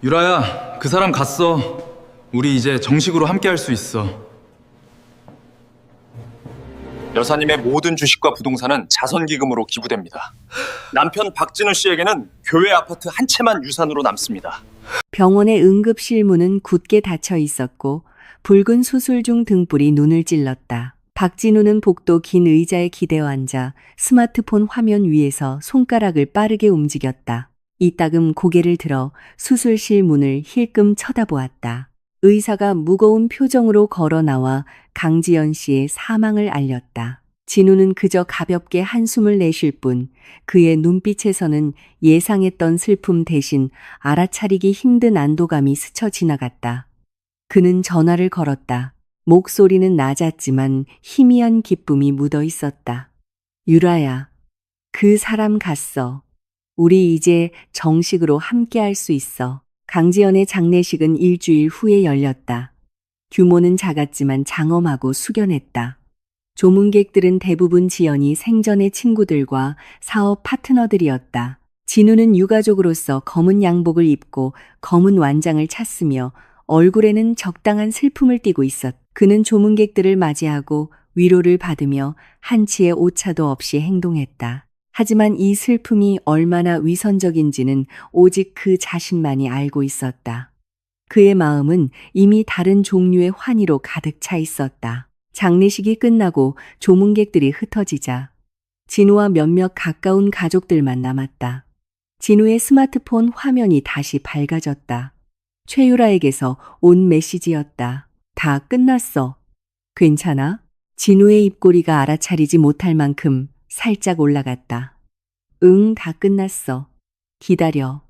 유라야, 그 사람 갔어. 우리 이제 정식으로 함께 할 수 있어. 여사님의 모든 주식과 부동산은 자선기금으로 기부됩니다. 남편 박진우 씨에게는 교회 아파트 한 채만 유산으로 남습니다. 병원의 응급실 문은 굳게 닫혀 있었고 붉은 수술 중 등불이 눈을 찔렀다. 박진우는 복도 긴 의자에 기대어 앉아 스마트폰 화면 위에서 손가락을 빠르게 움직였다. 이따금 고개를 들어 수술실 문을 힐끔 쳐다보았다. 의사가 무거운 표정으로 걸어 나와 강지연 씨의 사망을 알렸다. 진우는 그저 가볍게 한숨을 내쉴 뿐 그의 눈빛에서는 예상했던 슬픔 대신 알아차리기 힘든 안도감이 스쳐 지나갔다. 그는 전화를 걸었다. 목소리는 낮았지만 희미한 기쁨이 묻어 있었다. 유라야, 그 사람 갔어. 우리 이제 정식으로 함께 할 수 있어. 강지연의 장례식은 일주일 후에 열렸다. 규모는 작았지만 장엄하고 숙연했다. 조문객들은 대부분 지연이 생전의 친구들과 사업 파트너들이었다. 진우는 유가족으로서 검은 양복을 입고 검은 완장을 찼으며 얼굴에는 적당한 슬픔을 띠고 있었다. 그는 조문객들을 맞이하고 위로를 받으며 한치의 오차도 없이 행동했다. 하지만 이 슬픔이 얼마나 위선적인지는 오직 그 자신만이 알고 있었다. 그의 마음은 이미 다른 종류의 환희로 가득 차 있었다. 장례식이 끝나고 조문객들이 흩어지자 진우와 몇몇 가까운 가족들만 남았다. 진우의 스마트폰 화면이 다시 밝아졌다. 최유라에게서 온 메시지였다. 다 끝났어. 괜찮아? 진우의 입꼬리가 알아차리지 못할 만큼 살짝 올라갔다. 응, 다 끝났어. 기다려.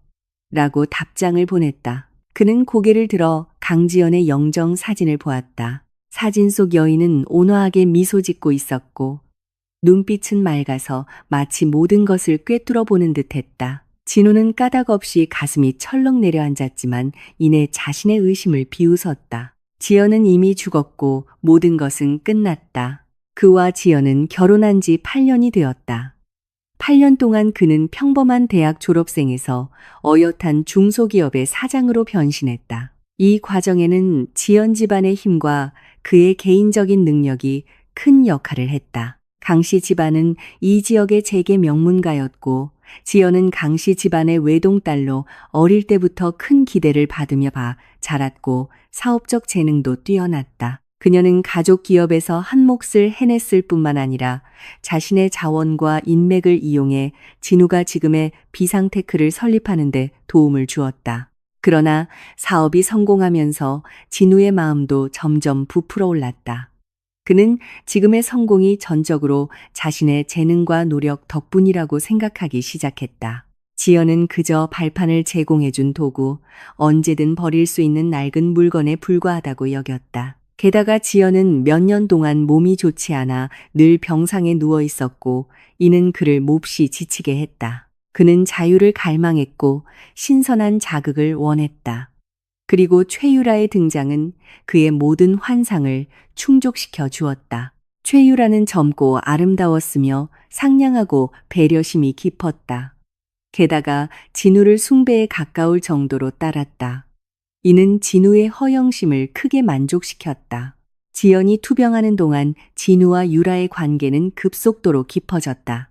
라고 답장을 보냈다. 그는 고개를 들어 강지연의 영정 사진을 보았다. 사진 속 여인은 온화하게 미소 짓고 있었고 눈빛은 맑아서 마치 모든 것을 꿰뚫어 보는 듯했다. 진우는 까닭 없이 가슴이 철렁 내려앉았지만 이내 자신의 의심을 비웃었다. 지연은 이미 죽었고 모든 것은 끝났다. 그와 지연은 결혼한 지 8년이 되었다. 8년 동안 그는 평범한 대학 졸업생에서 어엿한 중소기업의 사장으로 변신했다. 이 과정에는 지연 집안의 힘과 그의 개인적인 능력이 큰 역할을 했다. 강씨 집안은 이 지역의 재계 명문가였고 지연은 강씨 집안의 외동딸로 어릴 때부터 큰 기대를 받으며 자랐고 사업적 재능도 뛰어났다. 그녀는 가족 기업에서 한 몫을 해냈을 뿐만 아니라 자신의 자원과 인맥을 이용해 진우가 지금의 비상테크를 설립하는 데 도움을 주었다. 그러나 사업이 성공하면서 진우의 마음도 점점 부풀어 올랐다. 그는 지금의 성공이 전적으로 자신의 재능과 노력 덕분이라고 생각하기 시작했다. 지연은 그저 발판을 제공해준 도구, 언제든 버릴 수 있는 낡은 물건에 불과하다고 여겼다. 게다가 지연은 몇 년 동안 몸이 좋지 않아 늘 병상에 누워 있었고 이는 그를 몹시 지치게 했다. 그는 자유를 갈망했고 신선한 자극을 원했다. 그리고 최유라의 등장은 그의 모든 환상을 충족시켜 주었다. 최유라는 젊고 아름다웠으며 상냥하고 배려심이 깊었다. 게다가 진우를 숭배에 가까울 정도로 따랐다. 이는 진우의 허영심을 크게 만족시켰다. 지연이 투병하는 동안 진우와 유라의 관계는 급속도로 깊어졌다.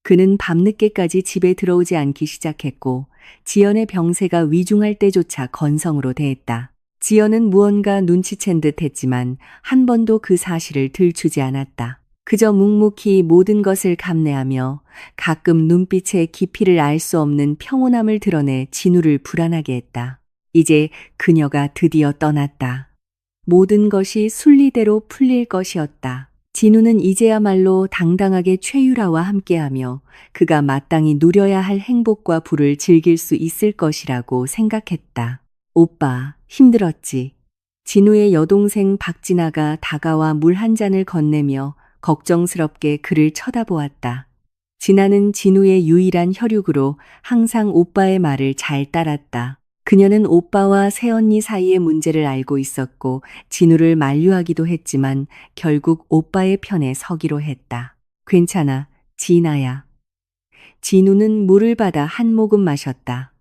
그는 밤늦게까지 집에 들어오지 않기 시작했고 지연의 병세가 위중할 때조차 건성으로 대했다. 지연은 무언가 눈치챈 듯 했지만 한 번도 그 사실을 들추지 않았다. 그저 묵묵히 모든 것을 감내하며 가끔 눈빛의 깊이를 알 수 없는 평온함을 드러내 진우를 불안하게 했다. 이제 그녀가 드디어 떠났다. 모든 것이 순리대로 풀릴 것이었다. 진우는 이제야말로 당당하게 최유라와 함께하며 그가 마땅히 누려야 할 행복과 부를 즐길 수 있을 것이라고 생각했다. 오빠, 힘들었지? 진우의 여동생 박진아가 다가와 물 한 잔을 건네며 걱정스럽게 그를 쳐다보았다. 진아는 진우의 유일한 혈육으로 항상 오빠의 말을 잘 따랐다. 그녀는 오빠와 새언니 사이의 문제를 알고 있었고 진우를 만류하기도 했지만 결국 오빠의 편에 서기로 했다. 괜찮아, 진아야. 진우는 물을 받아 한 모금 마셨다.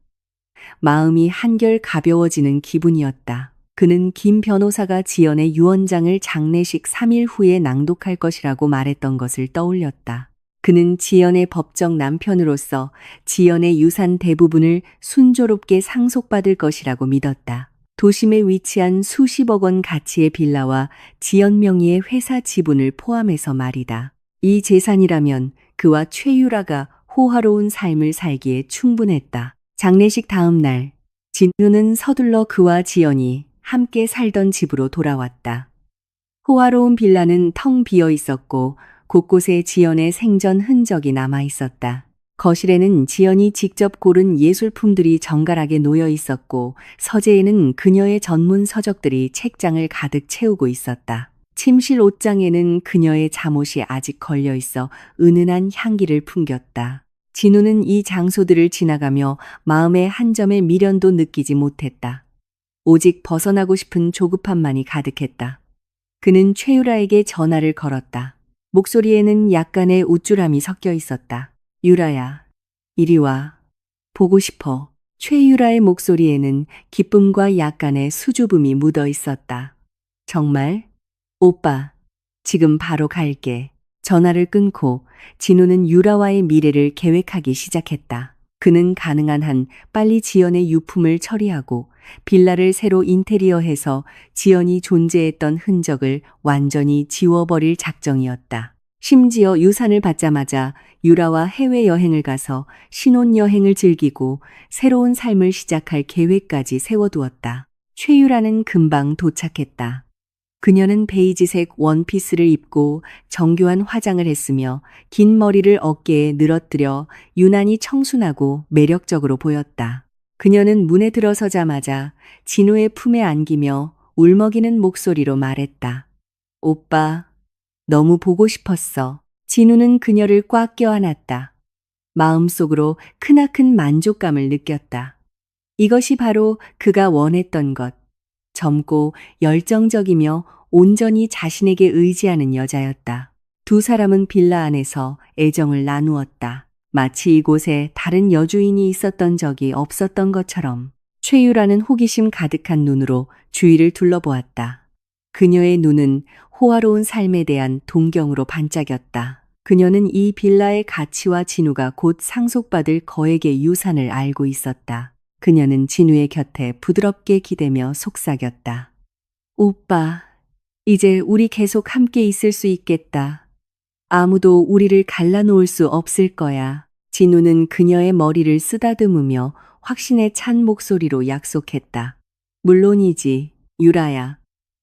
마음이 한결 가벼워지는 기분이었다. 그는 김 변호사가 지연의 유언장을 장례식 3일 후에 낭독할 것이라고 말했던 것을 떠올렸다. 그는 지연의 법적 남편으로서 지연의 유산 대부분을 순조롭게 상속받을 것이라고 믿었다. 도심에 위치한 수십억 원 가치의 빌라와 지연 명의의 회사 지분을 포함해서 말이다. 이 재산이라면 그와 최유라가 호화로운 삶을 살기에 충분했다. 장례식 다음 날, 진우는 서둘러 그와 지연이 함께 살던 집으로 돌아왔다. 호화로운 빌라는 텅 비어 있었고 곳곳에 지연의 생전 흔적이 남아 있었다. 거실에는 지연이 직접 고른 예술품들이 정갈하게 놓여 있었고 서재에는 그녀의 전문 서적들이 책장을 가득 채우고 있었다. 침실 옷장에는 그녀의 잠옷이 아직 걸려 있어 은은한 향기를 풍겼다. 진우는 이 장소들을 지나가며 마음의 한 점의 미련도 느끼지 못했다. 오직 벗어나고 싶은 조급함만이 가득했다. 그는 최유라에게 전화를 걸었다. 목소리에는 약간의 우쭐함이 섞여 있었다. 유라야, 이리 와. 보고 싶어. 최유라의 목소리에는 기쁨과 약간의 수줍음이 묻어 있었다. 정말? 오빠, 지금 바로 갈게. 전화를 끊고 진우는 유라와의 미래를 계획하기 시작했다. 그는 가능한 한 빨리 지연의 유품을 처리하고 빌라를 새로 인테리어해서 지연이 존재했던 흔적을 완전히 지워버릴 작정이었다. 심지어 유산을 받자마자 유라와 해외여행을 가서 신혼여행을 즐기고 새로운 삶을 시작할 계획까지 세워두었다. 최유라는 금방 도착했다. 그녀는 베이지색 원피스를 입고 정교한 화장을 했으며 긴 머리를 어깨에 늘어뜨려 유난히 청순하고 매력적으로 보였다. 그녀는 문에 들어서자마자 진우의 품에 안기며 울먹이는 목소리로 말했다. 오빠, 너무 보고 싶었어. 진우는 그녀를 꽉 껴안았다. 마음속으로 크나큰 만족감을 느꼈다. 이것이 바로 그가 원했던 것. 젊고 열정적이며 온전히 자신에게 의지하는 여자였다. 두 사람은 빌라 안에서 애정을 나누었다. 마치 이곳에 다른 여주인이 있었던 적이 없었던 것처럼. 최유라는 호기심 가득한 눈으로 주위를 둘러보았다. 그녀의 눈은 호화로운 삶에 대한 동경으로 반짝였다. 그녀는 이 빌라의 가치와 진우가 곧 상속받을 거액의 유산을 알고 있었다. 그녀는 진우의 곁에 부드럽게 기대며 속삭였다. 오빠, 이제 우리 계속 함께 있을 수 있겠다. 아무도 우리를 갈라놓을 수 없을 거야. 진우는 그녀의 머리를 쓰다듬으며 확신에 찬 목소리로 약속했다. 물론이지, 유라야.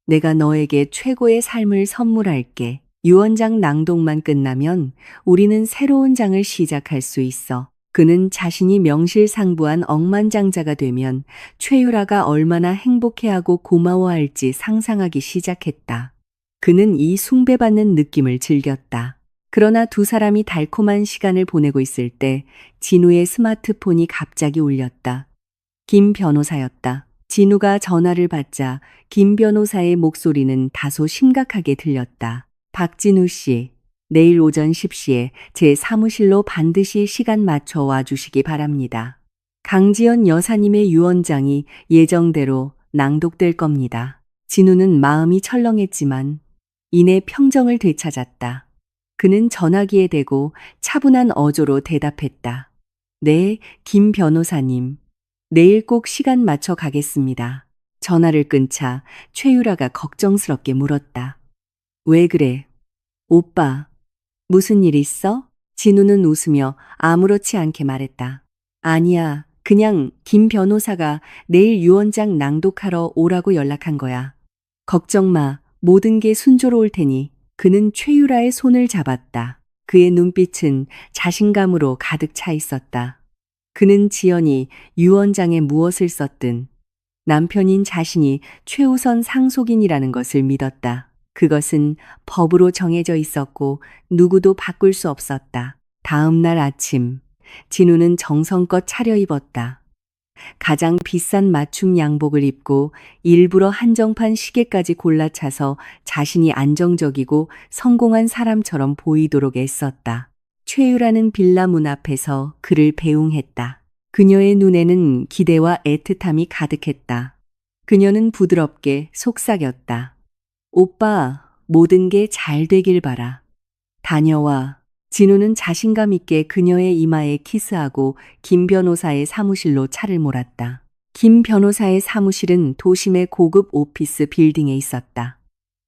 내가 너에게 최고의 삶을 선물할게. 유언장 낭독만 끝나면 우리는 새로운 장을 시작할 수 있어. 그는 자신이 명실상부한 억만장자가 되면 최유라가 얼마나 행복해하고 고마워할지 상상하기 시작했다. 그는 이 숭배받는 느낌을 즐겼다. 그러나 두 사람이 달콤한 시간을 보내고 있을 때 진우의 스마트폰이 갑자기 울렸다. 김 변호사였다. 진우가 전화를 받자 김 변호사의 목소리는 다소 심각하게 들렸다. 박진우 씨, 내일 오전 10시에 제 사무실로 반드시 시간 맞춰 와주시기 바랍니다. 강지연 여사님의 유언장이 예정대로 낭독될 겁니다. 진우는 마음이 철렁했지만 이내 평정을 되찾았다. 그는 전화기에 대고 차분한 어조로 대답했다. 네, 김 변호사님. 내일 꼭 시간 맞춰 가겠습니다. 전화를 끊자 최유라가 걱정스럽게 물었다. 왜 그래? 오빠, 무슨 일 있어? 진우는 웃으며 아무렇지 않게 말했다. 아니야, 그냥 김 변호사가 내일 유언장 낭독하러 오라고 연락한 거야. 걱정 마, 모든 게 순조로울 테니. 그는 최유라의 손을 잡았다. 그의 눈빛은 자신감으로 가득 차 있었다. 그는 지연이 유언장에 무엇을 썼든 남편인 자신이 최우선 상속인이라는 것을 믿었다. 그것은 법으로 정해져 있었고 누구도 바꿀 수 없었다. 다음 날 아침, 진우는 정성껏 차려입었다. 가장 비싼 맞춤 양복을 입고 일부러 한정판 시계까지 골라차서 자신이 안정적이고 성공한 사람처럼 보이도록 애썼다. 최유라는 빌라 문 앞에서 그를 배웅했다. 그녀의 눈에는 기대와 애틋함이 가득했다. 그녀는 부드럽게 속삭였다. 오빠, 모든 게 잘 되길 바라. 다녀와. 진우는 자신감 있게 그녀의 이마에 키스하고 김 변호사의 사무실로 차를 몰았다. 김 변호사의 사무실은 도심의 고급 오피스 빌딩에 있었다.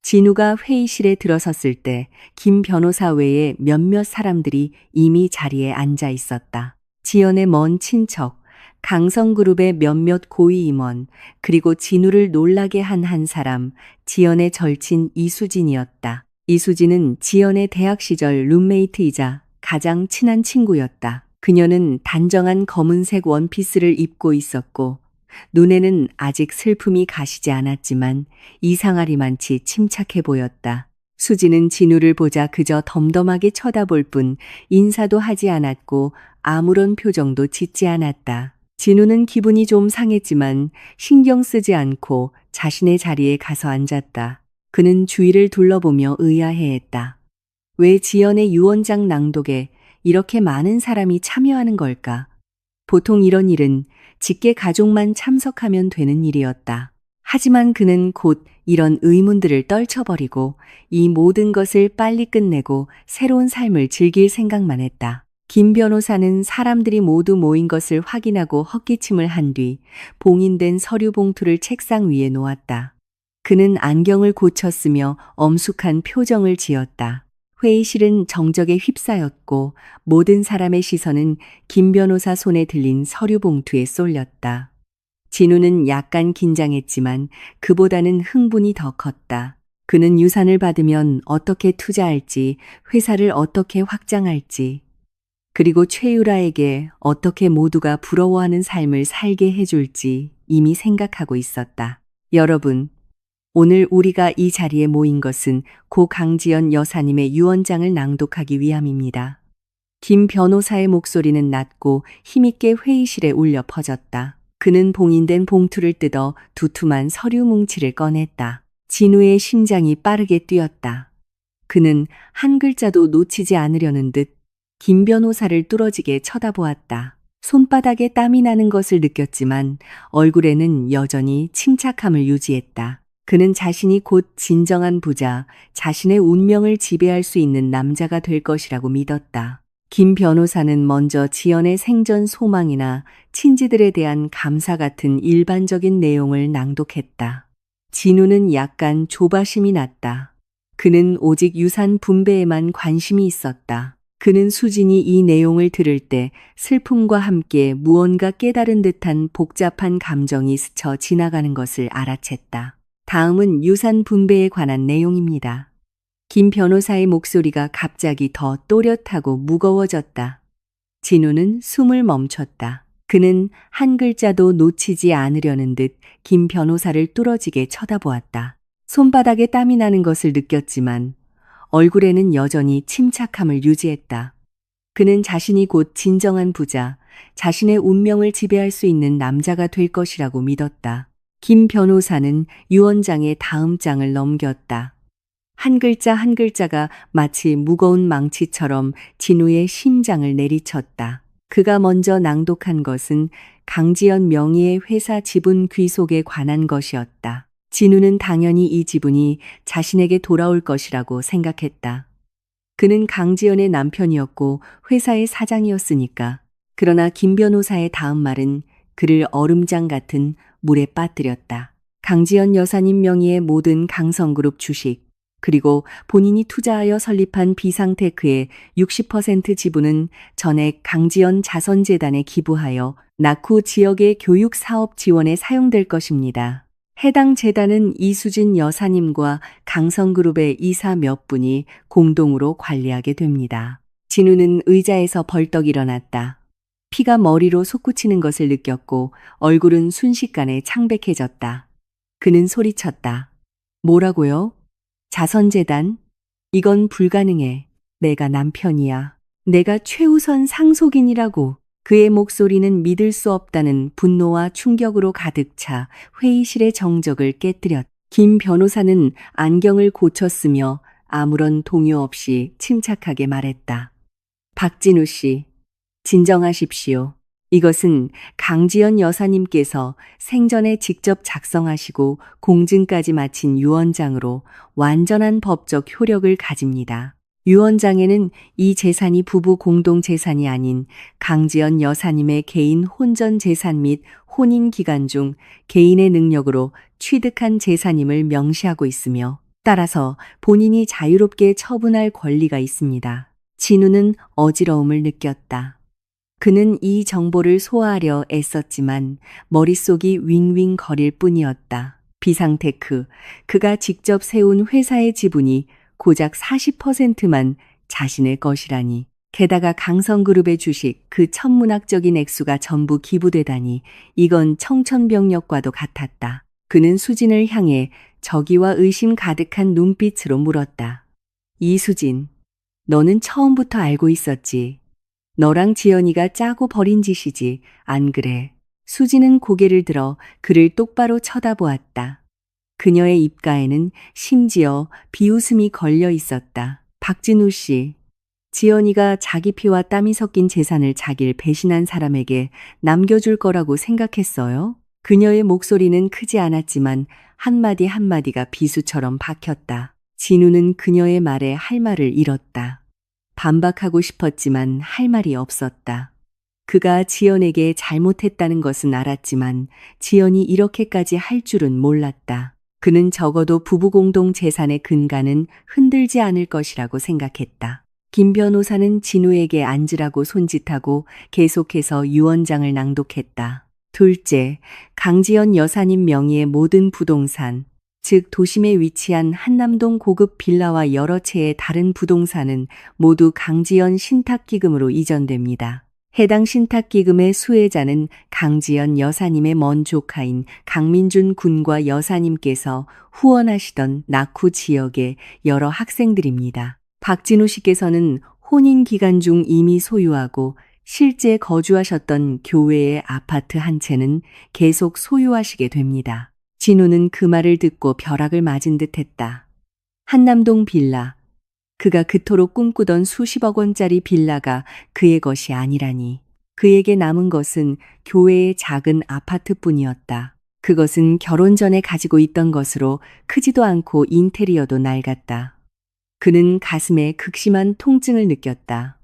진우가 회의실에 들어섰을 때 김 변호사 외에 몇몇 사람들이 이미 자리에 앉아 있었다. 지연의 먼 친척, 강성그룹의 몇몇 고위 임원, 그리고 진우를 놀라게 한 한 사람, 지연의 절친 이수진이었다. 이수진은 지연의 대학 시절 룸메이트이자 가장 친한 친구였다. 그녀는 단정한 검은색 원피스를 입고 있었고 눈에는 아직 슬픔이 가시지 않았지만 이상하리만치 침착해 보였다. 수진은 진우를 보자 그저 덤덤하게 쳐다볼 뿐 인사도 하지 않았고 아무런 표정도 짓지 않았다. 진우는 기분이 좀 상했지만 신경 쓰지 않고 자신의 자리에 가서 앉았다. 그는 주위를 둘러보며 의아해했다. 왜 지연의 유언장 낭독에 이렇게 많은 사람이 참여하는 걸까? 보통 이런 일은 직계 가족만 참석하면 되는 일이었다. 하지만 그는 곧 이런 의문들을 떨쳐버리고 이 모든 것을 빨리 끝내고 새로운 삶을 즐길 생각만 했다. 김 변호사는 사람들이 모두 모인 것을 확인하고 헛기침을 한 뒤 봉인된 서류 봉투를 책상 위에 놓았다. 그는 안경을 고쳤으며 엄숙한 표정을 지었다. 회의실은 정적에 휩싸였고 모든 사람의 시선은 김 변호사 손에 들린 서류 봉투에 쏠렸다. 진우는 약간 긴장했지만 그보다는 흥분이 더 컸다. 그는 유산을 받으면 어떻게 투자할지, 회사를 어떻게 확장할지, 그리고 최유라에게 어떻게 모두가 부러워하는 삶을 살게 해줄지 이미 생각하고 있었다. 여러분, 오늘 우리가 이 자리에 모인 것은 고 강지연 여사님의 유언장을 낭독하기 위함입니다. 김 변호사의 목소리는 낮고 힘있게 회의실에 울려 퍼졌다. 그는 봉인된 봉투를 뜯어 두툼한 서류 뭉치를 꺼냈다. 진우의 심장이 빠르게 뛰었다. 그는 한 글자도 놓치지 않으려는 듯 김 변호사를 뚫어지게 쳐다보았다. 손바닥에 땀이 나는 것을 느꼈지만 얼굴에는 여전히 침착함을 유지했다. 그는 자신이 곧 진정한 부자, 자신의 운명을 지배할 수 있는 남자가 될 것이라고 믿었다. 김 변호사는 먼저 지연의 생전 소망이나 친지들에 대한 감사 같은 일반적인 내용을 낭독했다. 진우는 약간 조바심이 났다. 그는 오직 유산 분배에만 관심이 있었다. 그는 수진이 이 내용을 들을 때 슬픔과 함께 무언가 깨달은 듯한 복잡한 감정이 스쳐 지나가는 것을 알아챘다. 다음은 유산 분배에 관한 내용입니다. 김 변호사의 목소리가 갑자기 더 또렷하고 무거워졌다. 진우는 숨을 멈췄다. 그는 한 글자도 놓치지 않으려는 듯 김 변호사를 뚫어지게 쳐다보았다. 손바닥에 땀이 나는 것을 느꼈지만 얼굴에는 여전히 침착함을 유지했다. 그는 자신이 곧 진정한 부자, 자신의 운명을 지배할 수 있는 남자가 될 것이라고 믿었다. 김 변호사는 유언장의 다음 장을 넘겼다. 한 글자 한 글자가 마치 무거운 망치처럼 진우의 심장을 내리쳤다. 그가 먼저 낭독한 것은 강지연 명의의 회사 지분 귀속에 관한 것이었다. 진우는 당연히 이 지분이 자신에게 돌아올 것이라고 생각했다. 그는 강지연의 남편이었고 회사의 사장이었으니까. 그러나 김 변호사의 다음 말은 그를 얼음장 같은 물에 빠뜨렸다. 강지연 여사님 명의의 모든 강성그룹 주식, 그리고 본인이 투자하여 설립한 비상테크의 60% 지분은 전액 강지연 자선재단에 기부하여 낙후 지역의 교육 사업 지원에 사용될 것입니다. 해당 재단은 이수진 여사님과 강성그룹의 이사 몇 분이 공동으로 관리하게 됩니다. 진우는 의자에서 벌떡 일어났다. 피가 머리로 솟구치는 것을 느꼈고 얼굴은 순식간에 창백해졌다. 그는 소리쳤다. 뭐라고요? 자선재단? 이건 불가능해. 내가 남편이야. 내가 최우선 상속인이라고. 그의 목소리는 믿을 수 없다는 분노와 충격으로 가득 차 회의실의 정적을 깨뜨렸다. 김 변호사는 안경을 고쳤으며 아무런 동요 없이 침착하게 말했다. 박진우 씨, 진정하십시오. 이것은 강지연 여사님께서 생전에 직접 작성하시고 공증까지 마친 유언장으로 완전한 법적 효력을 가집니다. 유언장에는 이 재산이 부부 공동 재산이 아닌 강지연 여사님의 개인 혼전 재산 및 혼인 기간 중 개인의 능력으로 취득한 재산임을 명시하고 있으며 따라서 본인이 자유롭게 처분할 권리가 있습니다. 진우는 어지러움을 느꼈다. 그는 이 정보를 소화하려 애썼지만 머릿속이 윙윙 거릴 뿐이었다. 비상테크, 그가 직접 세운 회사의 지분이 고작 40%만 자신의 것이라니. 게다가 강성그룹의 주식 그 천문학적인 액수가 전부 기부되다니 이건 청천벽력과도 같았다. 그는 수진을 향해 적의와 의심 가득한 눈빛으로 물었다. 이수진, 너는 처음부터 알고 있었지. 너랑 지연이가 짜고 버린 짓이지, 안 그래? 수진은 고개를 들어 그를 똑바로 쳐다보았다. 그녀의 입가에는 심지어 비웃음이 걸려 있었다. 박진우 씨, 지연이가 자기 피와 땀이 섞인 재산을 자기를 배신한 사람에게 남겨줄 거라고 생각했어요? 그녀의 목소리는 크지 않았지만 한마디 한마디가 비수처럼 박혔다. 진우는 그녀의 말에 할 말을 잃었다. 반박하고 싶었지만 할 말이 없었다. 그가 지연에게 잘못했다는 것은 알았지만 지연이 이렇게까지 할 줄은 몰랐다. 그는 적어도 부부 공동 재산의 근간은 흔들지 않을 것이라고 생각했다. 김 변호사는 진우에게 앉으라고 손짓하고 계속해서 유언장을 낭독했다. 둘째, 강지연 여사님 명의의 모든 부동산, 즉 도심에 위치한 한남동 고급 빌라와 여러 채의 다른 부동산은 모두 강지연 신탁기금으로 이전됩니다. 해당 신탁기금의 수혜자는 강지연 여사님의 먼 조카인 강민준 군과 여사님께서 후원하시던 낙후 지역의 여러 학생들입니다. 박진우 씨께서는 혼인 기간 중 이미 소유하고 실제 거주하셨던 교외의 아파트 한 채는 계속 소유하시게 됩니다. 진우는 그 말을 듣고 벼락을 맞은 듯 했다. 한남동 빌라. 그가 그토록 꿈꾸던 수십억 원짜리 빌라가 그의 것이 아니라니. 그에게 남은 것은 교외의 작은 아파트뿐이었다. 그것은 결혼 전에 가지고 있던 것으로 크지도 않고 인테리어도 낡았다. 그는 가슴에 극심한 통증을 느꼈다.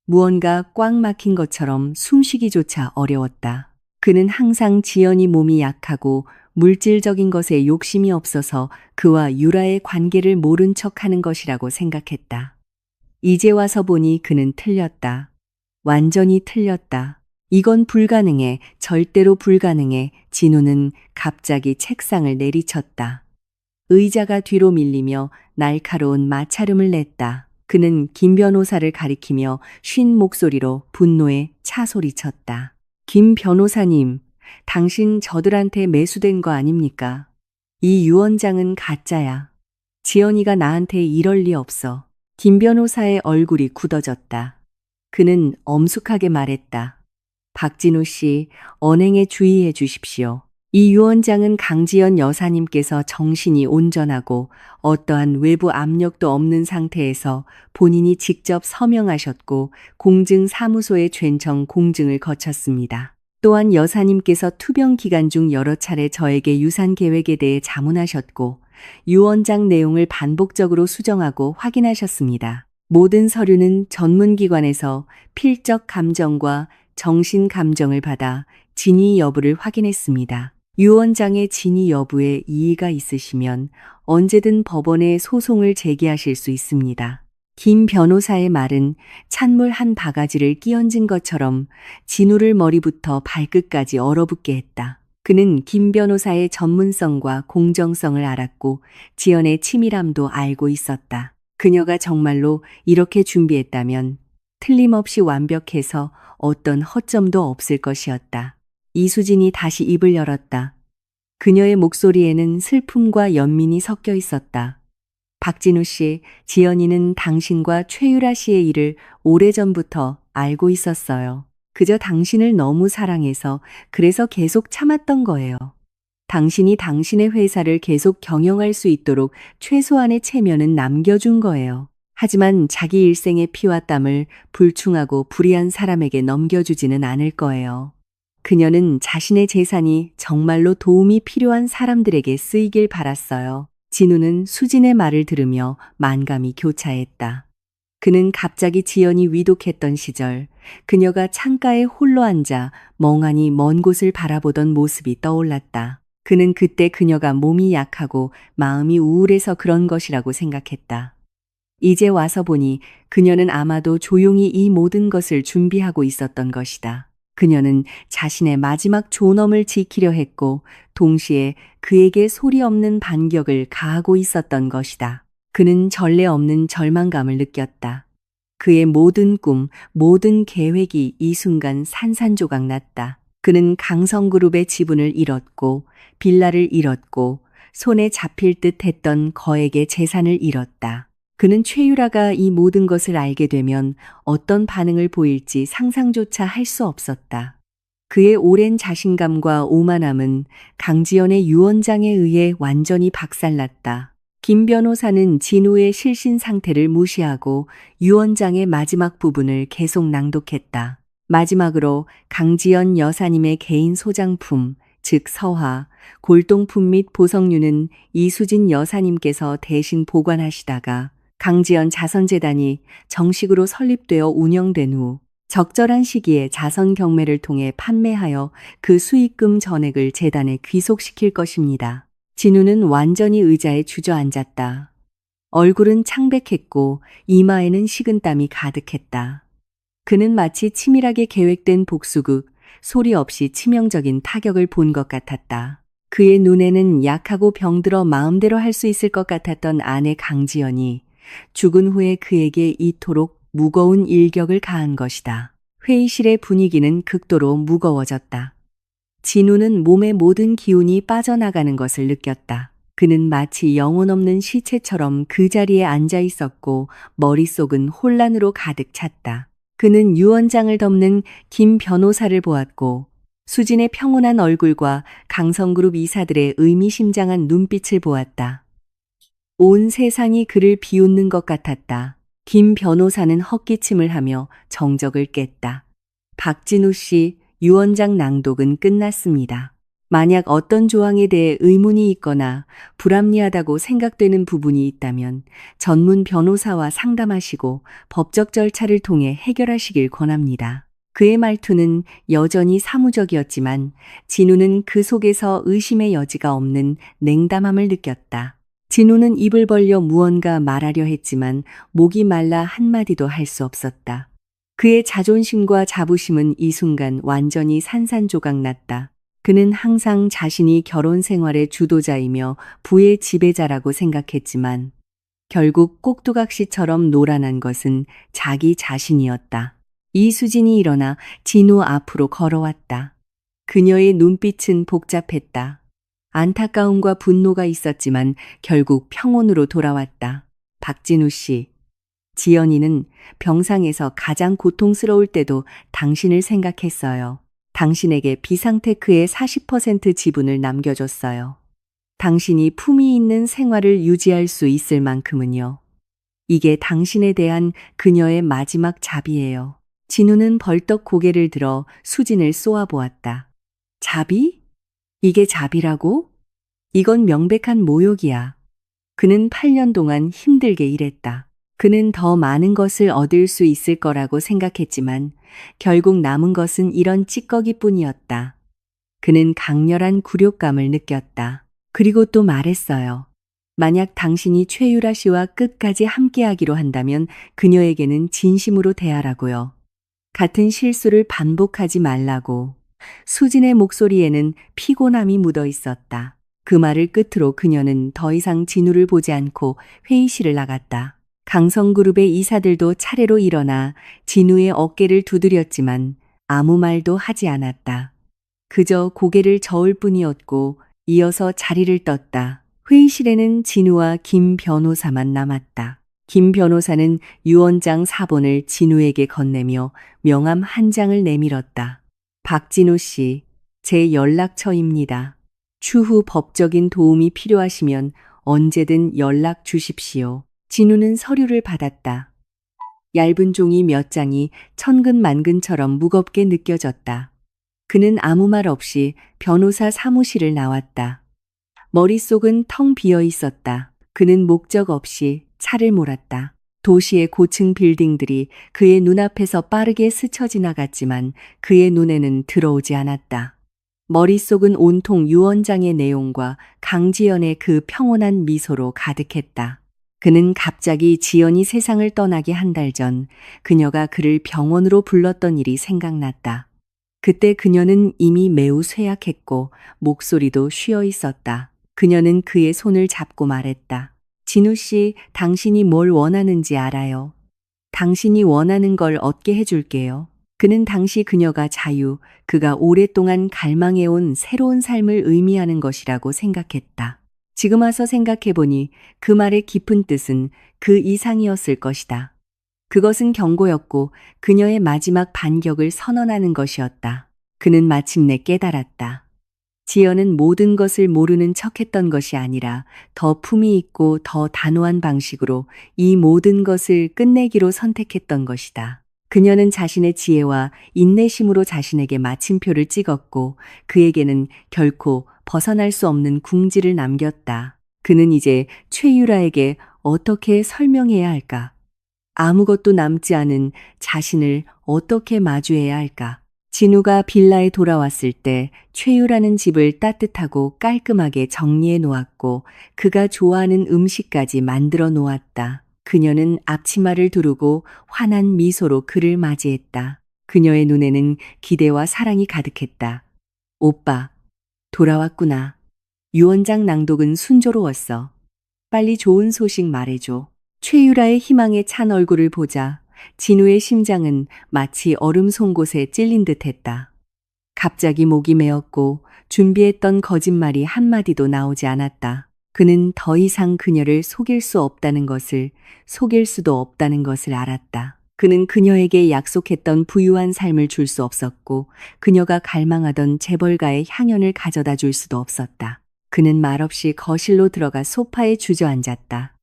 무언가 꽉 막힌 것처럼 숨쉬기조차 어려웠다. 그는 항상 지연이 몸이 약하고 물질적인 것에 욕심이 없어서 그와 유라의 관계를 모른 척하는 것이라고 생각했다. 이제 와서 보니 그는 틀렸다. 완전히 틀렸다. 이건 불가능해. 절대로 불가능해. 진우는 갑자기 책상을 내리쳤다. 의자가 뒤로 밀리며 날카로운 마찰음을 냈다. 그는 김 변호사를 가리키며 쉰 목소리로 분노에 차소리쳤다. 김 변호사님, 당신 저들한테 매수된 거 아닙니까? 이 유언장은 가짜야. 지연이가 나한테 이럴 리 없어. 김 변호사의 얼굴이 굳어졌다. 그는 엄숙하게 말했다. 박진우 씨, 언행에 주의해 주십시오. 이 유언장은 강지연 여사님께서 정신이 온전하고 어떠한 외부 압력도 없는 상태에서 본인이 직접 서명하셨고 공증사무소에 죄청 공증을 거쳤습니다. 또한 여사님께서 투병 기간 중 여러 차례 저에게 유산 계획에 대해 자문하셨고 유언장 내용을 반복적으로 수정하고 확인하셨습니다. 모든 서류는 전문기관에서 필적 감정과 정신 감정을 받아 진위 여부를 확인했습니다. 유언장의 진위 여부에 이의가 있으시면 언제든 법원에 소송을 제기하실 수 있습니다. 김 변호사의 말은 찬물 한 바가지를 끼얹은 것처럼 진우를 머리부터 발끝까지 얼어붙게 했다. 그는 김 변호사의 전문성과 공정성을 알았고 지연의 치밀함도 알고 있었다. 그녀가 정말로 이렇게 준비했다면 틀림없이 완벽해서 어떤 허점도 없을 것이었다. 이수진이 다시 입을 열었다. 그녀의 목소리에는 슬픔과 연민이 섞여 있었다. 박진우 씨, 지연이는 당신과 최유라 씨의 일을 오래전부터 알고 있었어요. 그저 당신을 너무 사랑해서 그래서 계속 참았던 거예요. 당신이 당신의 회사를 계속 경영할 수 있도록 최소한의 체면은 남겨준 거예요. 하지만 자기 일생의 피와 땀을 불충하고 불의한 사람에게 넘겨주지는 않을 거예요. 그녀는 자신의 재산이 정말로 도움이 필요한 사람들에게 쓰이길 바랐어요. 진우는 수진의 말을 들으며 만감이 교차했다. 그는 갑자기 지연이 위독했던 시절, 그녀가 창가에 홀로 앉아 멍하니 먼 곳을 바라보던 모습이 떠올랐다. 그는 그때 그녀가 몸이 약하고 마음이 우울해서 그런 것이라고 생각했다. 이제 와서 보니 그녀는 아마도 조용히 이 모든 것을 준비하고 있었던 것이다. 그녀는 자신의 마지막 존엄을 지키려 했고 동시에 그에게 소리 없는 반격을 가하고 있었던 것이다. 그는 전례 없는 절망감을 느꼈다. 그의 모든 꿈, 모든 계획이 이 순간 산산조각 났다. 그는 강성그룹의 지분을 잃었고 빌라를 잃었고 손에 잡힐 듯 했던 거액의 재산을 잃었다. 그는 최유라가 이 모든 것을 알게 되면 어떤 반응을 보일지 상상조차 할 수 없었다. 그의 오랜 자신감과 오만함은 강지연의 유언장에 의해 완전히 박살났다. 김 변호사는 진우의 실신 상태를 무시하고 유언장의 마지막 부분을 계속 낭독했다. 마지막으로 강지연 여사님의 개인 소장품, 즉 서화, 골동품 및 보석류는 이수진 여사님께서 대신 보관하시다가 강지연 자선재단이 정식으로 설립되어 운영된 후 적절한 시기에 자선 경매를 통해 판매하여 그 수익금 전액을 재단에 귀속시킬 것입니다. 진우는 완전히 의자에 주저앉았다. 얼굴은 창백했고 이마에는 식은땀이 가득했다. 그는 마치 치밀하게 계획된 복수극, 소리 없이 치명적인 타격을 본 것 같았다. 그의 눈에는 약하고 병들어 마음대로 할 수 있을 것 같았던 아내 강지연이 죽은 후에 그에게 이토록 무거운 일격을 가한 것이다. 회의실의 분위기는 극도로 무거워졌다. 진우는 몸의 모든 기운이 빠져나가는 것을 느꼈다. 그는 마치 영혼 없는 시체처럼 그 자리에 앉아 있었고 머릿속은 혼란으로 가득 찼다. 그는 유언장을 덮는 김 변호사를 보았고 수진의 평온한 얼굴과 강성그룹 이사들의 의미심장한 눈빛을 보았다. 온 세상이 그를 비웃는 것 같았다. 김 변호사는 헛기침을 하며 정적을 깼다. 박진우 씨, 유언장 낭독은 끝났습니다. 만약 어떤 조항에 대해 의문이 있거나 불합리하다고 생각되는 부분이 있다면 전문 변호사와 상담하시고 법적 절차를 통해 해결하시길 권합니다. 그의 말투는 여전히 사무적이었지만 진우는 그 속에서 의심의 여지가 없는 냉담함을 느꼈다. 진우는 입을 벌려 무언가 말하려 했지만 목이 말라 한마디도 할 수 없었다. 그의 자존심과 자부심은 이 순간 완전히 산산조각 났다. 그는 항상 자신이 결혼 생활의 주도자이며 부의 지배자라고 생각했지만 결국 꼭두각시처럼 노란한 것은 자기 자신이었다. 이수진이 일어나 진우 앞으로 걸어왔다. 그녀의 눈빛은 복잡했다. 안타까움과 분노가 있었지만 결국 평온으로 돌아왔다. 박진우 씨, 지연이는 병상에서 가장 고통스러울 때도 당신을 생각했어요. 당신에게 비상테크의 40% 지분을 남겨줬어요. 당신이 품위 있는 생활을 유지할 수 있을 만큼은요. 이게 당신에 대한 그녀의 마지막 자비예요. 진우는 벌떡 고개를 들어 수진을 쏘아보았다. 자비? 이게 자비라고? 이건 명백한 모욕이야. 그는 8년 동안 힘들게 일했다. 그는 더 많은 것을 얻을 수 있을 거라고 생각했지만 결국 남은 것은 이런 찌꺼기뿐이었다. 그는 강렬한 굴욕감을 느꼈다. 그리고 또 말했어요. 만약 당신이 최유라 씨와 끝까지 함께하기로 한다면 그녀에게는 진심으로 대하라고요. 같은 실수를 반복하지 말라고. 수진의 목소리에는 피곤함이 묻어 있었다. 그 말을 끝으로 그녀는 더 이상 진우를 보지 않고 회의실을 나갔다. 강성그룹의 이사들도 차례로 일어나 진우의 어깨를 두드렸지만 아무 말도 하지 않았다. 그저 고개를 저을 뿐이었고 이어서 자리를 떴다. 회의실에는 진우와 김 변호사만 남았다. 김 변호사는 유언장 사본을 진우에게 건네며 명함 한 장을 내밀었다. 박진우 씨, 제 연락처입니다. 추후 법적인 도움이 필요하시면 언제든 연락 주십시오. 진우는 서류를 받았다. 얇은 종이 몇 장이 천근만근처럼 무겁게 느껴졌다. 그는 아무 말 없이 변호사 사무실을 나왔다. 머릿속은 텅 비어 있었다. 그는 목적 없이 차를 몰았다. 도시의 고층 빌딩들이 그의 눈앞에서 빠르게 스쳐 지나갔지만 그의 눈에는 들어오지 않았다. 머릿속은 온통 유언장의 내용과 강지연의 그 평온한 미소로 가득했다. 그는 갑자기 지연이 세상을 떠나기 한 달 전 그녀가 그를 병원으로 불렀던 일이 생각났다. 그때 그녀는 이미 매우 쇠약했고 목소리도 쉬어 있었다. 그녀는 그의 손을 잡고 말했다. 진우 씨, 당신이 뭘 원하는지 알아요. 당신이 원하는 걸 얻게 해줄게요. 그는 당시 그녀가 자유, 그가 오랫동안 갈망해온 새로운 삶을 의미하는 것이라고 생각했다. 지금 와서 생각해보니 그 말의 깊은 뜻은 그 이상이었을 것이다. 그것은 경고였고 그녀의 마지막 반격을 선언하는 것이었다. 그는 마침내 깨달았다. 지연은 모든 것을 모르는 척했던 것이 아니라 더 품위 있고 더 단호한 방식으로 이 모든 것을 끝내기로 선택했던 것이다. 그녀는 자신의 지혜와 인내심으로 자신에게 마침표를 찍었고 그에게는 결코 벗어날 수 없는 궁지를 남겼다. 그는 이제 최유라에게 어떻게 설명해야 할까? 아무것도 남지 않은 자신을 어떻게 마주해야 할까? 진우가 빌라에 돌아왔을 때 최유라는 집을 따뜻하고 깔끔하게 정리해 놓았고 그가 좋아하는 음식까지 만들어 놓았다. 그녀는 앞치마를 두르고 환한 미소로 그를 맞이했다. 그녀의 눈에는 기대와 사랑이 가득했다. 오빠, 돌아왔구나. 유언장 낭독은 순조로웠어. 빨리 좋은 소식 말해줘. 최유라의 희망에 찬 얼굴을 보자 진우의 심장은 마치 얼음 송곳에 찔린 듯 했다. 갑자기 목이 메었고 준비했던 거짓말이 한마디도 나오지 않았다. 그는 더 이상 그녀를 속일 수 없다는 것을, 속일 수도 없다는 것을 알았다. 그는 그녀에게 약속했던 부유한 삶을 줄 수 없었고 그녀가 갈망하던 재벌가의 향연을 가져다 줄 수도 없었다. 그는 말없이 거실로 들어가 소파에 주저앉았다.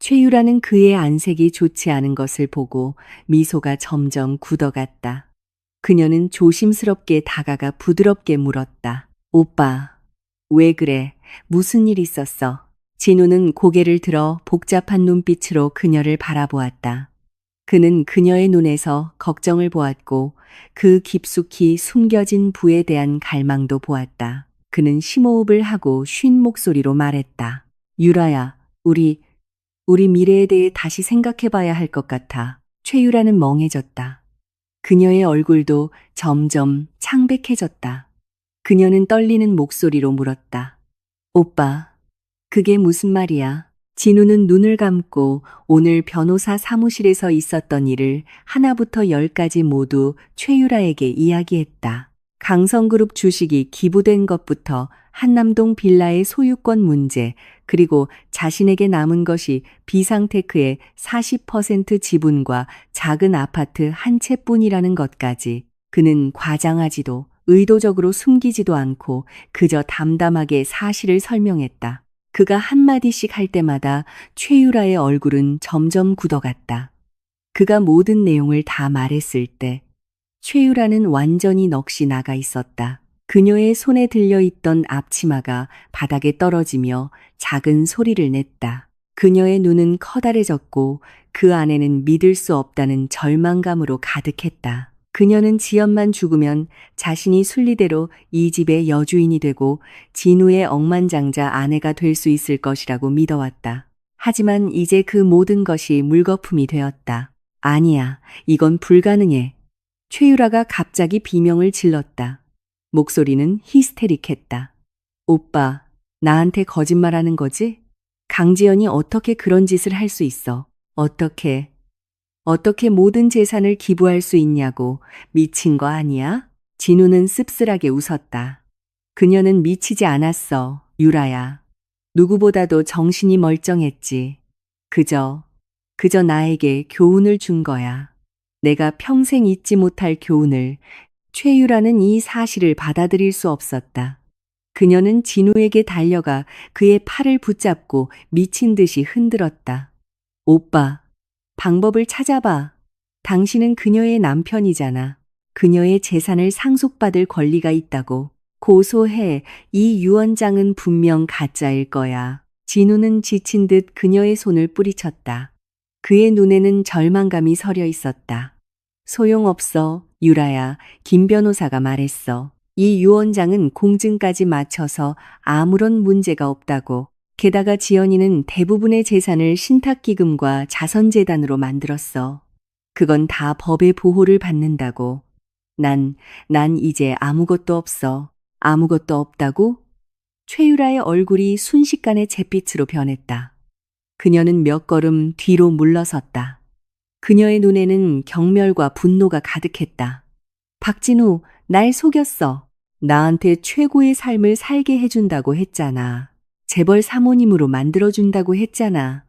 최유라는 그의 안색이 좋지 않은 것을 보고 미소가 점점 굳어갔다. 그녀는 조심스럽게 다가가 부드럽게 물었다. 오빠, 왜 그래? 무슨 일 있었어? 진우는 고개를 들어 복잡한 눈빛으로 그녀를 바라보았다. 그는 그녀의 눈에서 걱정을 보았고 그 깊숙이 숨겨진 부에 대한 갈망도 보았다. 그는 심호흡을 하고 쉰 목소리로 말했다. 유라야, 우리 미래에 대해 다시 생각해봐야 할 것 같아. 최유라는 멍해졌다. 그녀의 얼굴도 점점 창백해졌다. 그녀는 떨리는 목소리로 물었다. 오빠, 그게 무슨 말이야? 진우는 눈을 감고 오늘 변호사 사무실에서 있었던 일을 하나부터 열까지 모두 최유라에게 이야기했다. 강성그룹 주식이 기부된 것부터 한남동 빌라의 소유권 문제, 그리고 자신에게 남은 것이 비상테크의 40% 지분과 작은 아파트 한 채뿐이라는 것까지 그는 과장하지도 의도적으로 숨기지도 않고 그저 담담하게 사실을 설명했다. 그가 한마디씩 할 때마다 최유라의 얼굴은 점점 굳어갔다. 그가 모든 내용을 다 말했을 때 최유라는 완전히 넋이 나가 있었다. 그녀의 손에 들려있던 앞치마가 바닥에 떨어지며 작은 소리를 냈다. 그녀의 눈은 커다래졌고 그 안에는 믿을 수 없다는 절망감으로 가득했다. 그녀는 지연만 죽으면 자신이 순리대로 이 집의 여주인이 되고 진우의 억만장자 아내가 될 수 있을 것이라고 믿어왔다. 하지만 이제 그 모든 것이 물거품이 되었다. 아니야, 이건 불가능해. 최유라가 갑자기 비명을 질렀다. 목소리는 히스테릭했다. 오빠, 나한테 거짓말하는 거지? 강지연이 어떻게 그런 짓을 할 수 있어? 어떻게 모든 재산을 기부할 수 있냐고. 미친 거 아니야? 진우는 씁쓸하게 웃었다. 그녀는 미치지 않았어, 유라야. 누구보다도 정신이 멀쩡했지. 그저 나에게 교훈을 준 거야. 내가 평생 잊지 못할 교훈을. 최유라는 이 사실을 받아들일 수 없었다. 그녀는 진우에게 달려가 그의 팔을 붙잡고 미친 듯이 흔들었다. 오빠, 방법을 찾아봐. 당신은 그녀의 남편이잖아. 그녀의 재산을 상속받을 권리가 있다고. 고소해. 이 유언장은 분명 가짜일 거야. 진우는 지친 듯 그녀의 손을 뿌리쳤다. 그의 눈에는 절망감이 서려 있었다. 소용없어, 유라야. 김 변호사가 말했어. 이 유언장은 공증까지 마쳐서 아무런 문제가 없다고. 게다가 지연이는 대부분의 재산을 신탁기금과 자선재단으로 만들었어. 그건 다 법의 보호를 받는다고. 난 이제 아무것도 없어. 아무것도 없다고? 최유라의 얼굴이 순식간에 잿빛으로 변했다. 그녀는 몇 걸음 뒤로 물러섰다. 그녀의 눈에는 경멸과 분노가 가득했다. 박진우, 날 속였어. 나한테 최고의 삶을 살게 해준다고 했잖아. 재벌 사모님으로 만들어준다고 했잖아.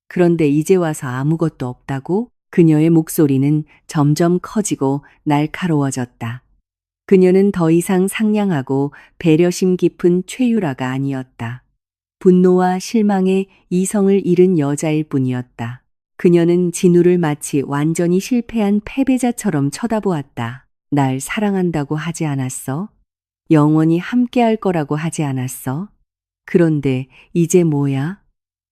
그런데 이제 와서 아무것도 없다고? 그녀의 목소리는 점점 커지고 날카로워졌다. 그녀는 더 이상 상냥하고 배려심 깊은 최유라가 아니었다. 분노와 실망에 이성을 잃은 여자일 뿐이었다. 그녀는 진우를 마치 완전히 실패한 패배자처럼 쳐다보았다. 날 사랑한다고 하지 않았어? 영원히 함께할 거라고 하지 않았어? 그런데 이제 뭐야?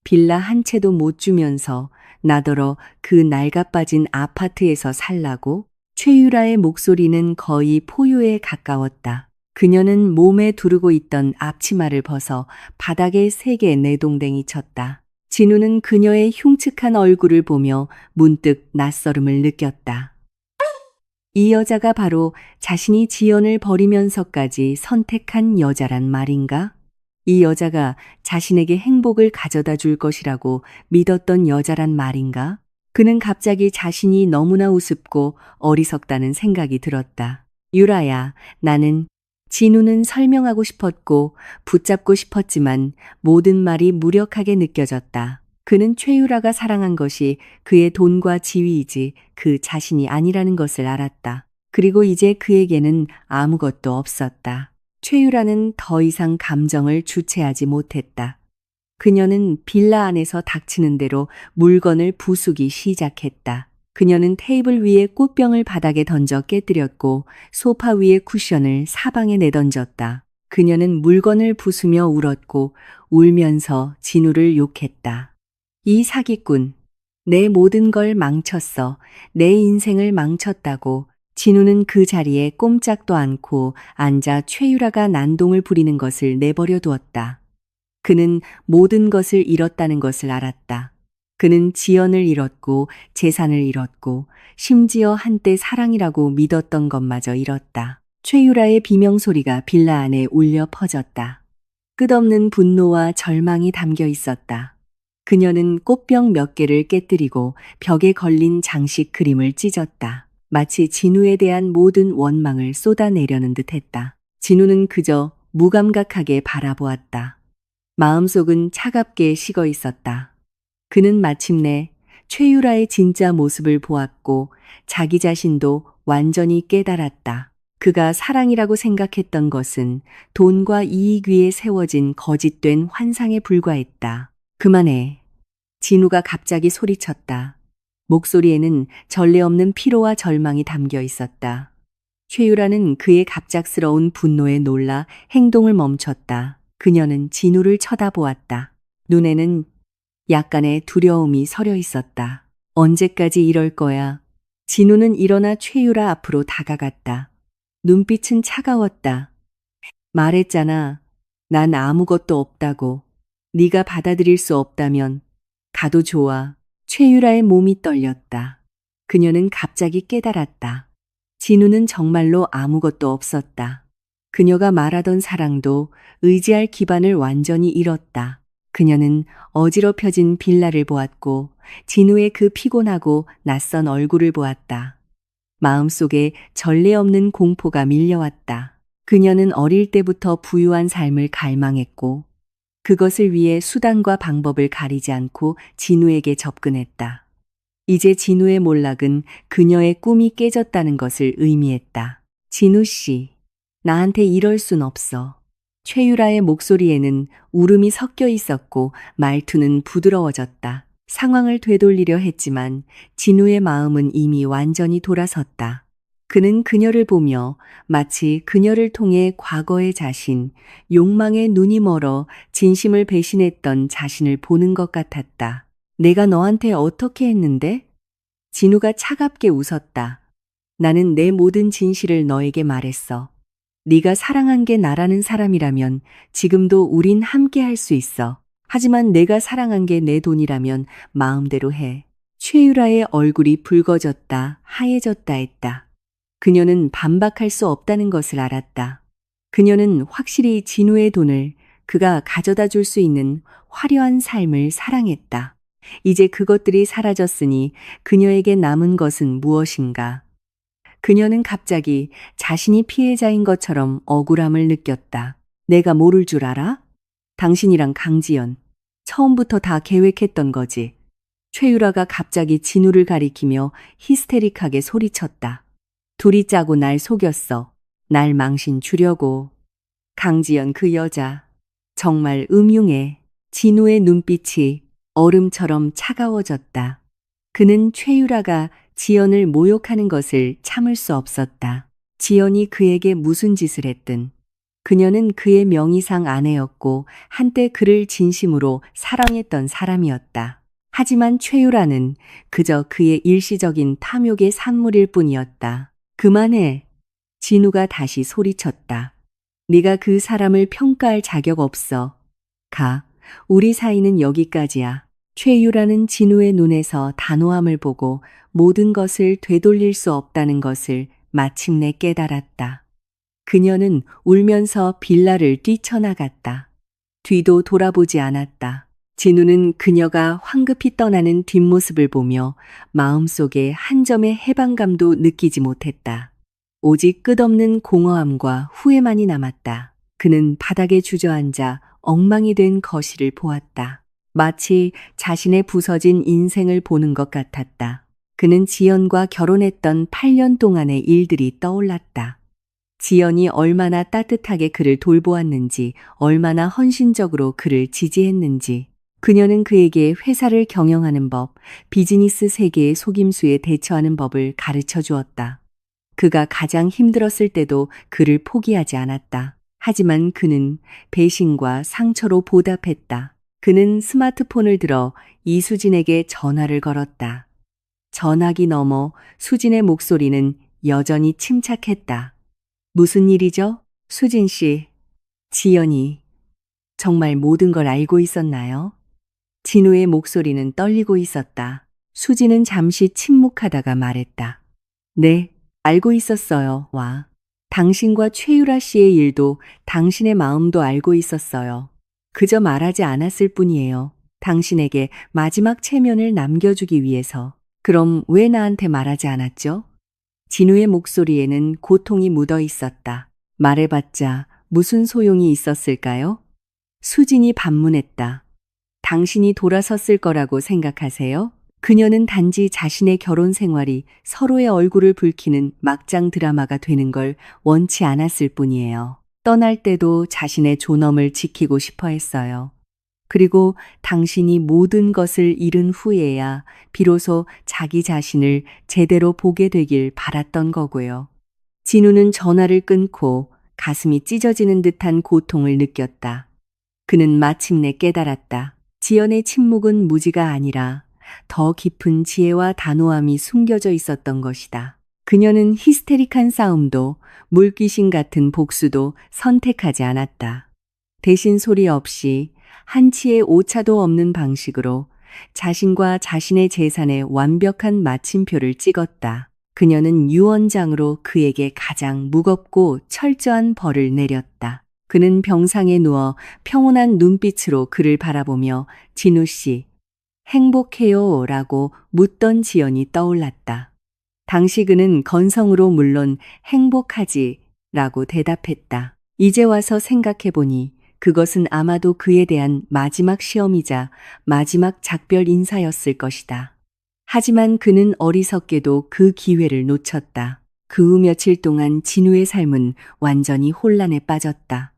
빌라 한 채도 못 주면서 나더러 그 낡아빠진 아파트에서 살라고? 최유라의 목소리는 거의 포효에 가까웠다. 그녀는 몸에 두르고 있던 앞치마를 벗어 바닥에 세게 내동댕이 쳤다. 진우는 그녀의 흉측한 얼굴을 보며 문득 낯설음을 느꼈다. 이 여자가 바로 자신이 지연을 버리면서까지 선택한 여자란 말인가? 이 여자가 자신에게 행복을 가져다 줄 것이라고 믿었던 여자란 말인가? 그는 갑자기 자신이 너무나 우습고 어리석다는 생각이 들었다. 유라야, 나는 진우는 설명하고 싶었고 붙잡고 싶었지만 모든 말이 무력하게 느껴졌다. 그는 최유라가 사랑한 것이 그의 돈과 지위이지 그 자신이 아니라는 것을 알았다. 그리고 이제 그에게는 아무것도 없었다. 최유라는 더 이상 감정을 주체하지 못했다. 그녀는 빌라 안에서 닥치는 대로 물건을 부수기 시작했다. 그녀는 테이블 위에 꽃병을 바닥에 던져 깨뜨렸고 소파 위에 쿠션을 사방에 내던졌다. 그녀는 물건을 부수며 울었고 울면서 진우를 욕했다. 이 사기꾼, 내 모든 걸 망쳤어. 내 인생을 망쳤다고. 진우는 그 자리에 꼼짝도 않고 앉아 최유라가 난동을 부리는 것을 내버려 두었다. 그는 모든 것을 잃었다는 것을 알았다. 그는 지연을 잃었고 재산을 잃었고 심지어 한때 사랑이라고 믿었던 것마저 잃었다. 최유라의 비명소리가 빌라 안에 울려 퍼졌다. 끝없는 분노와 절망이 담겨 있었다. 그녀는 꽃병 몇 개를 깨뜨리고 벽에 걸린 장식 그림을 찢었다. 마치 진우에 대한 모든 원망을 쏟아내려는 듯했다. 진우는 그저 무감각하게 바라보았다. 마음속은 차갑게 식어 있었다. 그는 마침내 최유라의 진짜 모습을 보았고 자기 자신도 완전히 깨달았다. 그가 사랑이라고 생각했던 것은 돈과 이익 위에 세워진 거짓된 환상에 불과했다. 그만해. 진우가 갑자기 소리쳤다. 목소리에는 전례 없는 피로와 절망이 담겨 있었다. 최유라는 그의 갑작스러운 분노에 놀라 행동을 멈췄다. 그녀는 진우를 쳐다보았다. 눈에는 약간의 두려움이 서려 있었다. 언제까지 이럴 거야? 진우는 일어나 최유라 앞으로 다가갔다. 눈빛은 차가웠다. 말했잖아. 난 아무것도 없다고. 네가 받아들일 수 없다면 가도 좋아. 최유라의 몸이 떨렸다. 그녀는 갑자기 깨달았다. 진우는 정말로 아무것도 없었다. 그녀가 말하던 사랑도 의지할 기반을 완전히 잃었다. 그녀는 어지럽혀진 빌라를 보았고 진우의 그 피곤하고 낯선 얼굴을 보았다. 마음속에 전례 없는 공포가 밀려왔다. 그녀는 어릴 때부터 부유한 삶을 갈망했고 그것을 위해 수단과 방법을 가리지 않고 진우에게 접근했다. 이제 진우의 몰락은 그녀의 꿈이 깨졌다는 것을 의미했다. 진우 씨, 나한테 이럴 순 없어. 최유라의 목소리에는 울음이 섞여 있었고 말투는 부드러워졌다. 상황을 되돌리려 했지만 진우의 마음은 이미 완전히 돌아섰다. 그는 그녀를 보며 마치 그녀를 통해 과거의 자신, 욕망에 눈이 멀어 진심을 배신했던 자신을 보는 것 같았다. 내가 너한테 어떻게 했는데? 진우가 차갑게 웃었다. 나는 내 모든 진실을 너에게 말했어. 네가 사랑한 게 나라는 사람이라면 지금도 우린 함께 할 수 있어. 하지만 내가 사랑한 게 내 돈이라면 마음대로 해. 최유라의 얼굴이 붉어졌다, 하얘졌다 했다. 그녀는 반박할 수 없다는 것을 알았다. 그녀는 확실히 진우의 돈을 그가 가져다 줄 수 있는 화려한 삶을 사랑했다. 이제 그것들이 사라졌으니 그녀에게 남은 것은 무엇인가? 그녀는 갑자기 자신이 피해자인 것처럼 억울함을 느꼈다. 내가 모를 줄 알아? 당신이랑 강지연, 처음부터 다 계획했던 거지. 최유라가 갑자기 진우를 가리키며 히스테릭하게 소리쳤다. 둘이 짜고 날 속였어. 날 망신 주려고. 강지연 그 여자, 정말 음흉해. 진우의 눈빛이 얼음처럼 차가워졌다. 그는 최유라가 지연을 모욕하는 것을 참을 수 없었다. 지연이 그에게 무슨 짓을 했든 그녀는 그의 명의상 아내였고 한때 그를 진심으로 사랑했던 사람이었다. 하지만 최유라는 그저 그의 일시적인 탐욕의 산물일 뿐이었다. 그만해. 진우가 다시 소리쳤다. 네가 그 사람을 평가할 자격 없어. 가. 우리 사이는 여기까지야. 최유라는 진우의 눈에서 단호함을 보고 모든 것을 되돌릴 수 없다는 것을 마침내 깨달았다. 그녀는 울면서 빌라를 뛰쳐나갔다. 뒤도 돌아보지 않았다. 진우는 그녀가 황급히 떠나는 뒷모습을 보며 마음속에 한 점의 해방감도 느끼지 못했다. 오직 끝없는 공허함과 후회만이 남았다. 그는 바닥에 주저앉아 엉망이 된 거실을 보았다. 마치 자신의 부서진 인생을 보는 것 같았다. 그는 지연과 결혼했던 8년 동안의 일들이 떠올랐다. 지연이 얼마나 따뜻하게 그를 돌보았는지, 얼마나 헌신적으로 그를 지지했는지. 그녀는 그에게 회사를 경영하는 법, 비즈니스 세계의 속임수에 대처하는 법을 가르쳐 주었다. 그가 가장 힘들었을 때도 그를 포기하지 않았다. 하지만 그는 배신과 상처로 보답했다. 그는 스마트폰을 들어 이수진에게 전화를 걸었다. 전화기 너머 수진의 목소리는 여전히 침착했다. 무슨 일이죠? 수진 씨. 지연이 정말 모든 걸 알고 있었나요? 진우의 목소리는 떨리고 있었다. 수진은 잠시 침묵하다가 말했다. 네, 알고 있었어요. 와. 당신과 최유라 씨의 일도 당신의 마음도 알고 있었어요. 그저 말하지 않았을 뿐이에요. 당신에게 마지막 체면을 남겨주기 위해서. 그럼 왜 나한테 말하지 않았죠? 진우의 목소리에는 고통이 묻어 있었다. 말해봤자 무슨 소용이 있었을까요? 수진이 반문했다. 당신이 돌아섰을 거라고 생각하세요? 그녀는 단지 자신의 결혼 생활이 서로의 얼굴을 붉히는 막장 드라마가 되는 걸 원치 않았을 뿐이에요. 떠날 때도 자신의 존엄을 지키고 싶어 했어요. 그리고 당신이 모든 것을 잃은 후에야 비로소 자기 자신을 제대로 보게 되길 바랐던 거고요. 진우는 전화를 끊고 가슴이 찢어지는 듯한 고통을 느꼈다. 그는 마침내 깨달았다. 지연의 침묵은 무지가 아니라 더 깊은 지혜와 단호함이 숨겨져 있었던 것이다. 그녀는 히스테릭한 싸움도 물귀신 같은 복수도 선택하지 않았다. 대신 소리 없이 한치의 오차도 없는 방식으로 자신과 자신의 재산에 완벽한 마침표를 찍었다. 그녀는 유언장으로 그에게 가장 무겁고 철저한 벌을 내렸다. 그는 병상에 누워 평온한 눈빛으로 그를 바라보며 진우 씨, 행복해요? 라고 묻던 지연이 떠올랐다. 당시 그는 건성으로 물론 행복하지 라고 대답했다. 이제 와서 생각해보니 그것은 아마도 그에 대한 마지막 시험이자 마지막 작별 인사였을 것이다. 하지만 그는 어리석게도 그 기회를 놓쳤다. 그 후 며칠 동안 진우의 삶은 완전히 혼란에 빠졌다.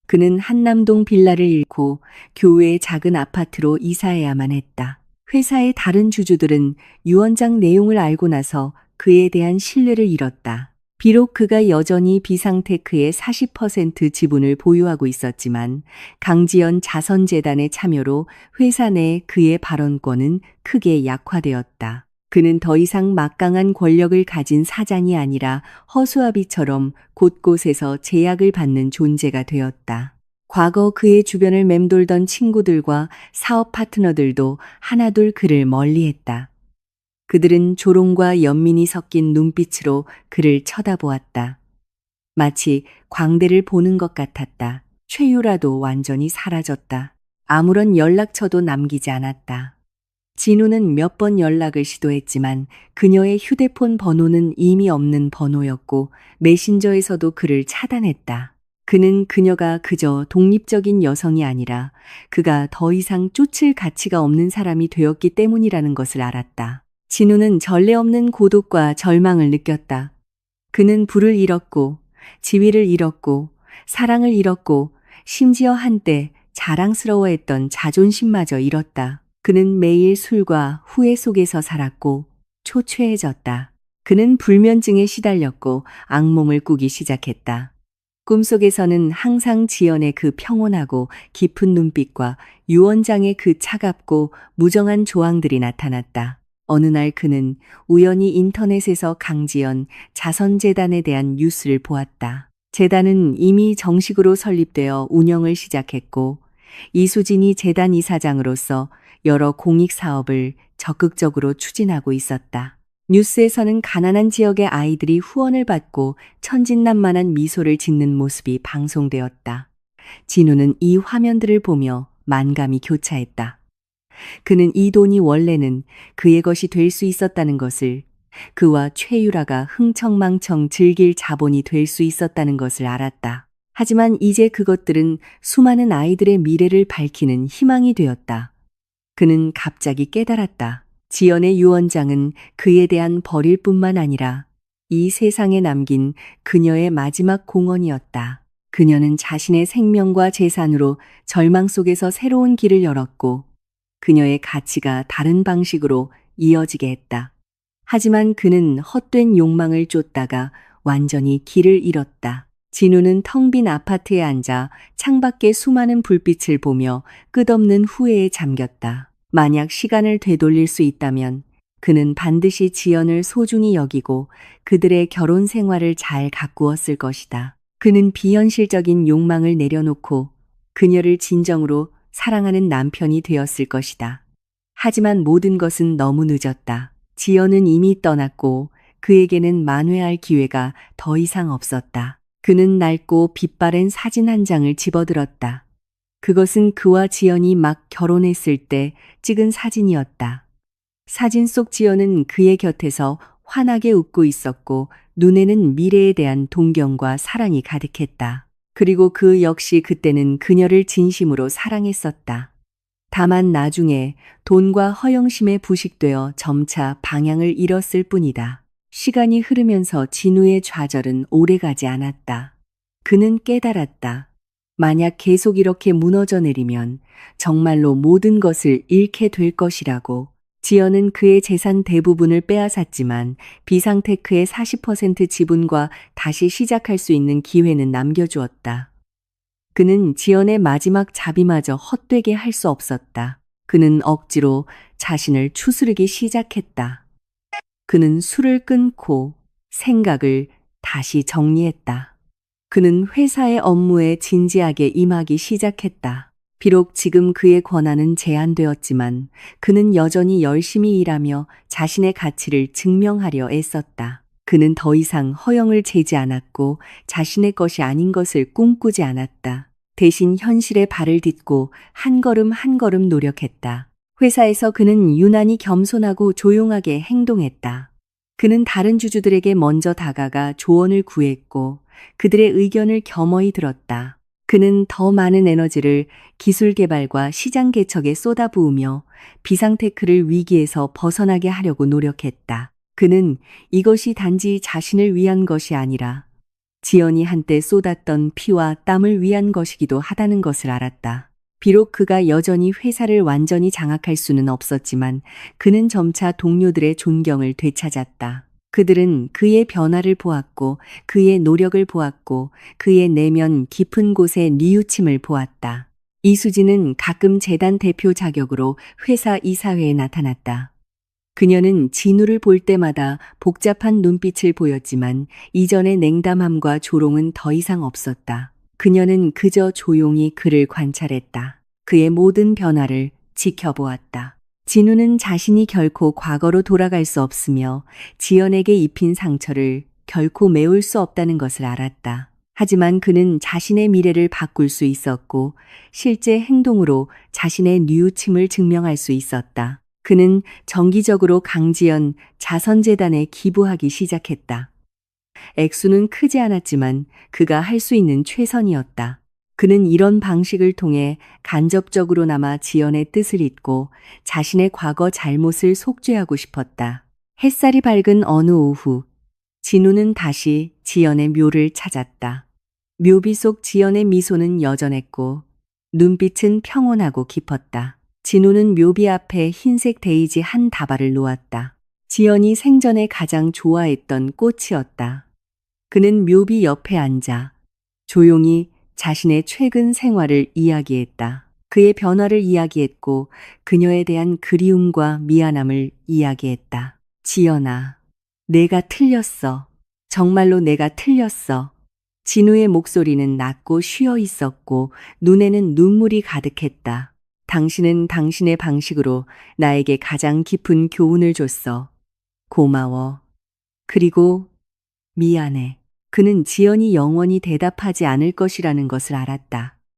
그는 한남동 빌라를 잃고 교외의 작은 아파트로 이사해야만 했다. 회사의 다른 주주들은 유 원장 내용을 알고 나서 그에 대한 신뢰를 잃었다. 비록 그가 여전히 비상테크의 40% 지분을 보유하고 있었지만 강지연 자선재단의 참여로 회사 내 그의 발언권은 크게 약화되었다. 그는 더 이상 막강한 권력을 가진 사장이 아니라 허수아비처럼 곳곳에서 제약을 받는 존재가 되었다. 과거 그의 주변을 맴돌던 친구들과 사업 파트너들도 하나둘 그를 멀리했다. 그들은 조롱과 연민이 섞인 눈빛으로 그를 쳐다보았다. 마치 광대를 보는 것 같았다. 최유라도 완전히 사라졌다. 아무런 연락처도 남기지 않았다. 진우는 몇 번 연락을 시도했지만 그녀의 휴대폰 번호는 이미 없는 번호였고 메신저에서도 그를 차단했다. 그는 그녀가 그저 독립적인 여성이 아니라 그가 더 이상 쫓을 가치가 없는 사람이 되었기 때문이라는 것을 알았다. 진우는 전례 없는 고독과 절망을 느꼈다. 그는 부를 잃었고, 지위를 잃었고, 사랑을 잃었고, 심지어 한때 자랑스러워했던 자존심마저 잃었다. 그는 매일 술과 후회 속에서 살았고, 초췌해졌다. 그는 불면증에 시달렸고, 악몽을 꾸기 시작했다. 꿈속에서는 항상 지연의 그 평온하고 깊은 눈빛과 유 원장의 그 차갑고 무정한 조항들이 나타났다. 어느 날 그는 우연히 인터넷에서 강지연 자선재단에 대한 뉴스를 보았다. 재단은 이미 정식으로 설립되어 운영을 시작했고 이수진이 재단 이사장으로서 여러 공익 사업을 적극적으로 추진하고 있었다. 뉴스에서는 가난한 지역의 아이들이 후원을 받고 천진난만한 미소를 짓는 모습이 방송되었다. 진우는 이 화면들을 보며 만감이 교차했다. 그는 이 돈이 원래는 그의 것이 될 수 있었다는 것을, 그와 최유라가 흥청망청 즐길 자본이 될 수 있었다는 것을 알았다. 하지만 이제 그것들은 수많은 아이들의 미래를 밝히는 희망이 되었다. 그는 갑자기 깨달았다. 지연의 유 원장은 그에 대한 벌일 뿐만 아니라 이 세상에 남긴 그녀의 마지막 공헌이었다. 그녀는 자신의 생명과 재산으로 절망 속에서 새로운 길을 열었고 그녀의 가치가 다른 방식으로 이어지게 했다. 하지만 그는 헛된 욕망을 쫓다가 완전히 길을 잃었다. 진우는 텅 빈 아파트에 앉아 창밖의 수많은 불빛을 보며 끝없는 후회에 잠겼다. 만약 시간을 되돌릴 수 있다면 그는 반드시 지연을 소중히 여기고 그들의 결혼 생활을 잘 가꾸었을 것이다. 그는 비현실적인 욕망을 내려놓고 그녀를 진정으로 사랑하는 남편이 되었을 것이다. 하지만 모든 것은 너무 늦었다. 지연은 이미 떠났고 그에게는 만회할 기회가 더 이상 없었다. 그는 낡고 빛바랜 사진 한 장을 집어들었다. 그것은 그와 지연이 막 결혼했을 때 찍은 사진이었다. 사진 속 지연은 그의 곁에서 환하게 웃고 있었고 눈에는 미래에 대한 동경과 사랑이 가득했다. 그리고 그 역시 그때는 그녀를 진심으로 사랑했었다. 다만 나중에 돈과 허영심에 부식되어 점차 방향을 잃었을 뿐이다. 시간이 흐르면서 진우의 좌절은 오래가지 않았다. 그는 깨달았다. 만약 계속 이렇게 무너져 내리면 정말로 모든 것을 잃게 될 것이라고. 지연은 그의 재산 대부분을 빼앗았지만 비상테크의 40% 지분과 다시 시작할 수 있는 기회는 남겨주었다. 그는 지연의 마지막 자비마저 헛되게 할 수 없었다. 그는 억지로 자신을 추스르기 시작했다. 그는 술을 끊고 생각을 다시 정리했다. 그는 회사의 업무에 진지하게 임하기 시작했다. 비록 지금 그의 권한은 제한되었지만 그는 여전히 열심히 일하며 자신의 가치를 증명하려 애썼다. 그는 더 이상 허영을 재지 않았고 자신의 것이 아닌 것을 꿈꾸지 않았다. 대신 현실에 발을 딛고 한 걸음 한 걸음 노력했다. 회사에서 그는 유난히 겸손하고 조용하게 행동했다. 그는 다른 주주들에게 먼저 다가가 조언을 구했고 그들의 의견을 겸허히 들었다. 그는 더 많은 에너지를 기술 개발과 시장 개척에 쏟아부으며 비상테크를 위기에서 벗어나게 하려고 노력했다. 그는 이것이 단지 자신을 위한 것이 아니라 지연이 한때 쏟았던 피와 땀을 위한 것이기도 하다는 것을 알았다. 비록 그가 여전히 회사를 완전히 장악할 수는 없었지만 그는 점차 동료들의 존경을 되찾았다. 그들은 그의 변화를 보았고 그의 노력을 보았고 그의 내면 깊은 곳에 뉘우침을 보았다. 이수진은 가끔 재단 대표 자격으로 회사 이사회에 나타났다. 그녀는 진우를 볼 때마다 복잡한 눈빛을 보였지만 이전의 냉담함과 조롱은 더 이상 없었다. 그녀는 그저 조용히 그를 관찰했다. 그의 모든 변화를 지켜보았다. 진우는 자신이 결코 과거로 돌아갈 수 없으며 지연에게 입힌 상처를 결코 메울 수 없다는 것을 알았다. 하지만 그는 자신의 미래를 바꿀 수 있었고 실제 행동으로 자신의 뉘우침을 증명할 수 있었다. 그는 정기적으로 강지연 자선재단에 기부하기 시작했다. 액수는 크지 않았지만 그가 할 수 있는 최선이었다. 그는 이런 방식을 통해 간접적으로나마 지연의 뜻을 잇고 자신의 과거 잘못을 속죄하고 싶었다. 햇살이 밝은 어느 오후, 진우는 다시 지연의 묘를 찾았다. 묘비 속 지연의 미소는 여전했고 눈빛은 평온하고 깊었다. 진우는 묘비 앞에 흰색 데이지 한 다발을 놓았다. 지연이 생전에 가장 좋아했던 꽃이었다. 그는 묘비 옆에 앉아 조용히 자신의 최근 생활을 이야기했다. 그의 변화를 이야기했고 그녀에 대한 그리움과 미안함을 이야기했다. 지연아, 내가 틀렸어. 정말로 내가 틀렸어. 진우의 목소리는 낮고 쉬어 있었고 눈에는 눈물이 가득했다. 당신은 당신의 방식으로 나에게 가장 깊은 교훈을 줬어. 고마워. 그리고 미안해. 그는 지연이 영원히 대답하지 않을 것이라는 것을 알았다.